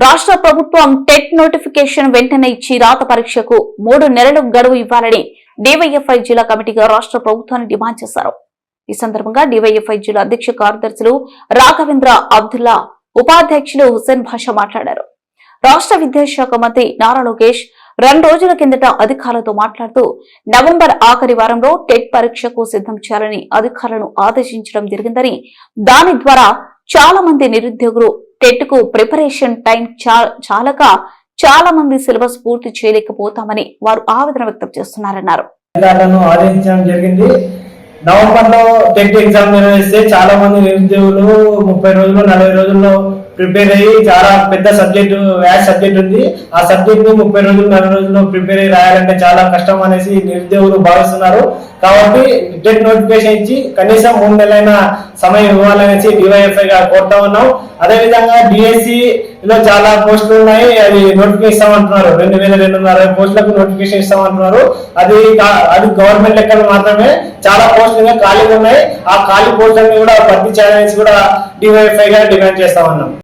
రాష్ట్ర ప్రభుత్వం TET notification వెంటనే ఇచ్చి రాత పరీక్షకు 3 నెలలు గడువు ఇవ్వాలని డివైఎఫ్ఐ జిల్లా కమిటీగా రాష్ట్ర ప్రభుత్వాన్ని డిమాండ్ చేశారు. ఈ సందర్భంగా డివైఎఫ్ఐ జిల్లా అధ్యక్ష కార్యదర్శులు రాఘవేంద్ర అబ్దుల్లా, ఉపాధ్యక్షులు హుసేన్ భాషా మాట్లాడారు. రాష్ట్ర విద్యాశాఖ మంత్రి నారా లోకేష్ 2 రోజుల కిందట అధికారులతో మాట్లాడుతూ నవంబర్ ఆఖరి వారంలో టెట్ పరీక్షకు సిద్ధం చేయాలని అధికారులను ఆదేశించడం జరిగిందని, దాని ద్వారా చాలా మంది నిరుద్యోగులు టెట్ కు ప్రిపరేషన్ టైం చాలక చాలా మంది సిలబస్ పూర్తి చేయలేకపోతామని వారు ఆవేదన వ్యక్తం చేస్తున్నారన్నారు. నవంబర్ లో టెట్ ఎగ్జామ్ నిర్వహిస్తే చాలా మంది నిరుద్యోగులు 30 రోజులు 40 రోజుల్లో ప్రిపేర్ అయ్యి, చాలా పెద్ద సబ్జెక్ట్ వ్యాస్ సబ్జెక్ట్ ఉంది. ఆ సబ్జెక్ట్ ని 30 రోజులు 40 రోజుల్లో ప్రిపేర్ అయ్యి రాయాలంటే చాలా కష్టం అనేసి నిరుద్యోగులు భావిస్తున్నారు. కాబట్టి టెట్ నోటిఫికేషన్ ఇచ్చి కనీసం 3 నెలలైన సమయం ఇవ్వాలనేసి డివైఎఫ్ఐ గా కోరుతా ఉన్నాం. అదేవిధంగా డిఎస్సి లో చాలా పోస్టులు ఉన్నాయి, అది నోటిఫికేషన్ ఇస్తామంటున్నారు. 2260 పోస్టులకు నోటిఫికేషన్ ఇస్తామంటున్నారు. అది గవర్నమెంట్ లెక్కలు మాత్రమే. చాలా పోస్టులు ఖాళీగా ఉన్నాయి. ఆ ఖాళీ పోస్టులను కూడా భర్తీ చేయాలనేసి కూడా డివైఎఫ్ఐ గా డిమాండ్ చేస్తా ఉన్నాం.